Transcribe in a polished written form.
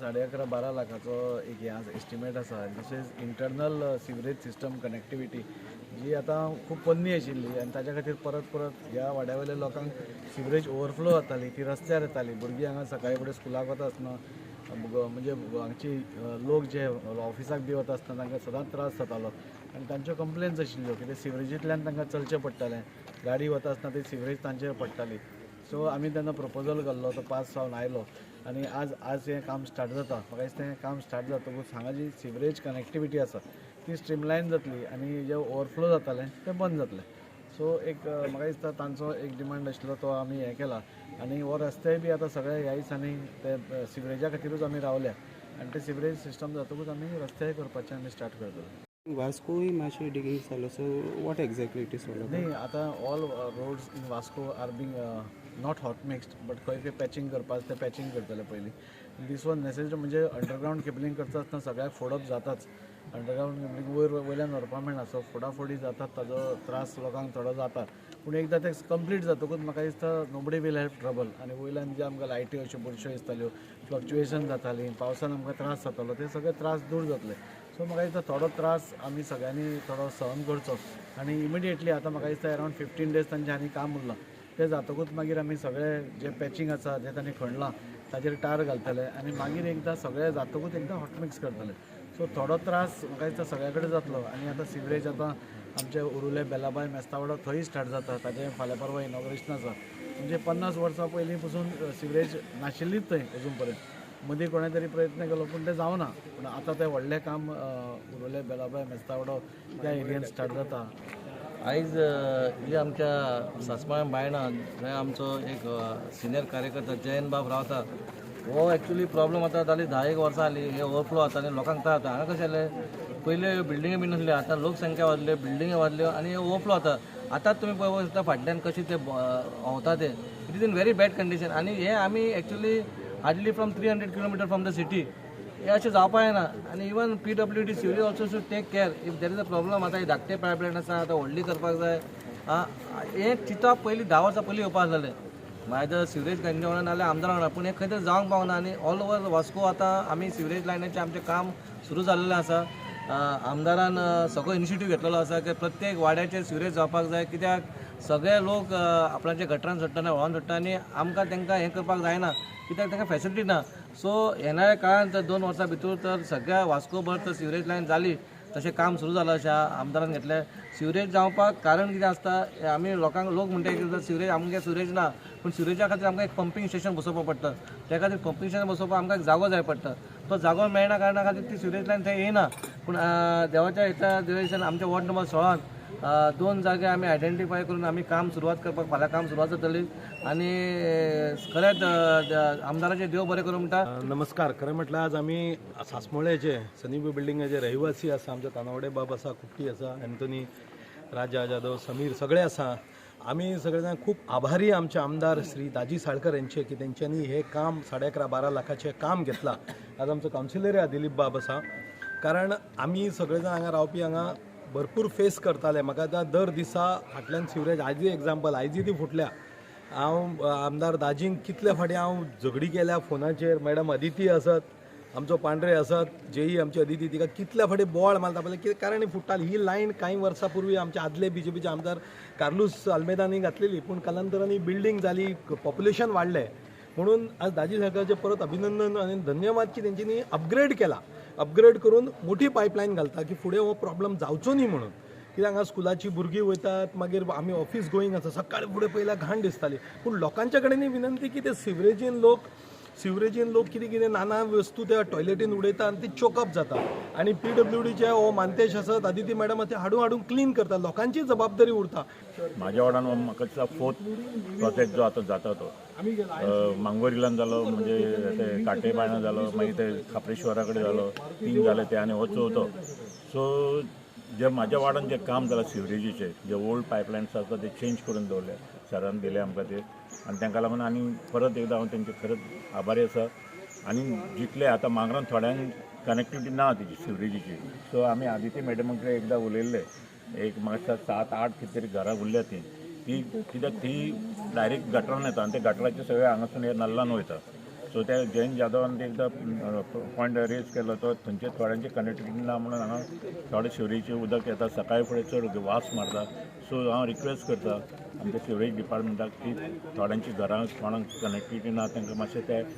11.5-12 लाखाचो एक हे एस्टिमेट आसा. तशेंच इंटरनल सिवरेज सिस्टम कनेक्टिविटी जी आता खूब पोन्नी आशिल्ली आनी ताच्या खातीर परत परत ह्या वाड्यावयल्या लोकांक सिवरेज ओवरफ्लो जाताली, ती रस्त्यार येताली. भुरगीं हांगा सकाळी फुडें स्कुलाक वता आसतना म्हणजे हांगची लोक जे ऑफिसाक बी वता आसतना तांकां सदांच त्रास जातालो आनी तांच्यो कंप्लेन्स आशिल्ल्यो की ते सिवरेजींतल्यान तांकां चलचें पडटालें. गाडी वता आसतना ती सिवरेज तांचेर पडटाली. सो आमी तेन्ना प्रपोजल घाल्लो, तो पास जावन आयलो आनी आज हें काम स्टार्ट जाता. म्हाका दिसता हें काम स्टार्ट जातकूच हांगा जी सिवरेज कनेक्टिविटी आसा ती स्ट्रीमलायन जातली आनी जे ओवरफ्लो जातालें तें बंद जातलें. सो एक म्हाका दिसता तांचो एक डिमांड आशिल्लो तो आमी हें केला आनी हो रस्तेय बी आतां सगळे ह्या दिसांनी ते सिवरेजा खातीरूच आमी रावल्या आनी ते सिवरेज सिस्टम जातकूच आमी रस्तेय करपाचें आमी स्टार्ट करतले. वास्कोय मातशें डिगींग जालो, so what exactly it is all about? नाही, आता all roads in Vasco are being not hot mixed but खंय खंय पॅचिंग करपाक ते पॅचिंग करतले पयलीं. दीस वॉज नेसेसरी म्हणजे अंडरग्रावंड केबलिंग करता आसतना सगळ्याक फोडप जाताच. अंडरग्रावंड केबलिंग वयल्यान व्हरपा मेळना, सो फोडाफोडी जातात, ताजो त्रास लोकांक थोडो जाता. पूण एकदां ते कंप्लीट जातकूच म्हाका दिसता नोबडी वील हॅव ट्रबल. आनी वयल्यान जे आमकां लायटी अश्यो बुरश्यो दिसताल्यो, फ्लक्च्युएशन जातालीं, पावसान आमकां त्रास जातालो, ते सगळे त्रास दूर जातले. सो म्हाका दिसता थोडो त्रास आमी सगळ्यांनी थोडो सहन करचो आनी इमिडिएटली आतां म्हाका दिसता अरावंड 15 days तांचें आनी काम उरलां. ते जातकूच मागीर आमी सगळे जे पॅचिंग आसा जे तांणी खणलां ताचेर टार घालतले आनी मागीर एकदां सगळे जातकूच एकदां हॉट मिक्स करतले. सो थोडो त्रास म्हाका दिसता सगळ्या कडेन जातलो. आनी आतां सिवरेज आतां आमचे उरुले बेलाबाय मेस्तावाडो थंय स्टार्ट जाता, ताचें फाल्यां परवा इनॉग्रेशन आसा. म्हणजे 50 वर्सां पयलीं पसून सिवरेज नाशिल्लीच थंय अजून पर्यंत. मदीं कोणें तरी प्रयत्न केलो पूण तें जावना. पूण आतां तें व्हडलें काम उरुले बेलाबाय मेस्तावाडो त्या एरियेन स्टार्ट जाता. आयज जे आमच्या सांसमाळ्या बायणात थंय आमचो एक सिनियर कार्यकर्ता जयंत बाब रावता. हो एक्चुली प्रॉब्लम आतां जाली 10-1 वर्सां जाली. हे ओवरफ्लो जाता आनी लोकांक त्रास जाता. हांगा कशें जालें, पयलीं बिल्डिंगे बी नासल्यो, आतां लोकसंख्या वाडल्यो, बिल्डिंगे वाडल्यो आनी हे ओवरफ्लो जाता. आतांच तुमी पळोवंक शकता फाटल्यान कशें ते व्हांवता ते. It is in very bad condition. आनी हे आमी actually hardly from 300 kilometre from the city. हे अशें जावपा जायना. आनी even PWD sewerage also should take care if there is a problem. आतां धाकटे पायपलायन आसा, आतां व्हडली करपाक जाय. हे चिंतप पयलीं 10 वर्सां पयलीं येवपाक जालें. मागीर सिवरेज गंजे वांगडा नाल्यार आमदारा वांगडा, पूण हे खंय तरी जावंक पावना. आनी ऑल ओवर वास्को आतां आमी सिवरेज लायनाचें आमचें काम सुरू जाल्लें आसा. आमदारान सगळो इनिशिएटीव घेतलेलो आसा की प्रत्येक वाड्याचेर सिवरेज जावपाक जाय. कित्याक सगळे लोक आपणाच्या गटरान सोडटा, व्हाळान सोडटा आनी आमकां तांकां हें करपाक जायना, कित्याक तांकां फॅसिलिटी ना. सो येणाऱ्या काळांत 2 वर्सां भितर तर सगळ्या वास्कोभर तर सिवरेज लायन जाली, तशें काम सुरू जालां अशें आमदारान घेतलें. सिवरेज जावपाक कारण कितें आसता, आमी लोक म्हणटा की सिवरेज आमगे सिवरेज ना, पूण सिवरेजा खातीर आमकां एक पंपींग स्टेशन बसोवपाक पडटा. त्या खातीर पंपींग स्टेशन बसोवपाक आमकां एक जागो जाय पडटा. तो जागो मेळना कारणा खातीर ती सिवरेज लायन थंय येयना. पूण देवाच्या हेच्या दिवयेच्यान आमच्या वॉर्ड नंबर 16 2 जागे आमी आयडेंटिफाय करून आमी काम सुरवात करपाक फाल्यां काम सुरवात जातली. आनी खरेंच आमदाराचें देव बरें करूं म्हणटा. नमस्कार. खरें म्हटल्यार आज आमी सांसमोळेचे सनीबी बिल्डिंगाचे रहिवासी आसा. आमचे तानावडे बाब आसा, कुट्टी आसा, एंथनी, राजा जाधव, समीर सगळे आसा. आमी सगळे जाण खूब आभारी आमचे आमदार श्री दाजी साळकर यांचे की तेंच्यांनी हे काम 11.5-12 लाखाचें काम घेतलां. आज आमचो कावन्सिलर दिलीप बाब आसा. कारण आमी सगळे जाण हांगा रावपी हांगा भरपूर फेस करताले. म्हाका आतां दर दिसा फाटल्यान सिवरेज आयज एग्जाम्पल आयजी ती फुटल्या. हांव आमदार दाजींक कितले फाटी हांव झगडी केल्या फोनाचेर. मॅडम अदिती आसत, आमचो पांढरे आसत, जेई आमची अदिती, तिका कितल्या फाटी बोवाळ मारता पळय. कितें कारण फुट्टाली ही लायन. कांय वर्सां पूर्वी आमचे आदले BJPचे आमदार कार्लूस आल्मेदांनी घातलेली, पूण कालांतरान ही बिल्डींग जाली, पॉप्युलेशन वाडलें. म्हणून आज दाजी साळकरचे परत अभिनंदन आनी धन्यवाद की तेंच्यांनी अपग्रेड केला. अपग्रेड करून मोठी पायपलायन घालता की फुडें हो प्रॉब्लम जावचो न्ही म्हणून. कित्याक हांगा स्कुलाची भुरगीं वयतात, मागीर आमी ऑफिस गोईंग आसा, सकाळी फुडें पयल्या घाण दिसताली. पूण लोकांच्या कडेन विनंती की ते सिवरेजीन लोक कितें नाना वस्तू त्या टॉयलेटीन उडयता आनी ती चोकअप जाता. आनी PWDचे हो मानतेश आसत, आदिती मॅडम ते हाडून क्लीन करता. लोकांची जबाबदारी उरता. म्हाज्या वाड्यान म्हाका दिसता 4th प्रोजेक्ट जो आतां जाता तो मांगोरिलान जालो, म्हणजे ते काटे बायणा जालो, मागीर ते खापरेश्वरा कडेन जालो, 3 जाले ते आनी हो 4थो. सो जे म्हाज्या वाड्यान जे काम जालां सिवरेजीचे, जे ओल्ड पायपलायन्स आसा ते चेंज करून दवरले, सरान दिले आमकां ते. आनी तांकां लागून आनी परत एकदां हांव तेंचे खरेंच आभारी आसा. आनी जितले आतां मांगरान थोड्यांक कनेक्टिविटी ना तेजी सिवरेजीची. सो आमी आदिती मॅडमा कडेन एकदां उलयल्ले, एक म्हाका 7-8 कितें तरी घरां उरल्या ती कित्याक ती डायरेक्ट गटरान येता आनी ते गटराचे सगळे हांगासून हे नल्लान वयता. सो त्या जयंत जाधवान एकदा पॉयंट रेज केलो तो थंयचे थोड्यांची कनेक्टिविटी ना म्हणून हांगा थोडे शिवरेचें उदक येता सकाळी फुडें चड वास मारता. सो हांव रिक्वेस्ट करता आमच्या सिवरेज डिपार्टमेंटाक की थोड्यांची घरां कोणाक कनेक्टिविटी ना तांकां मातशें ते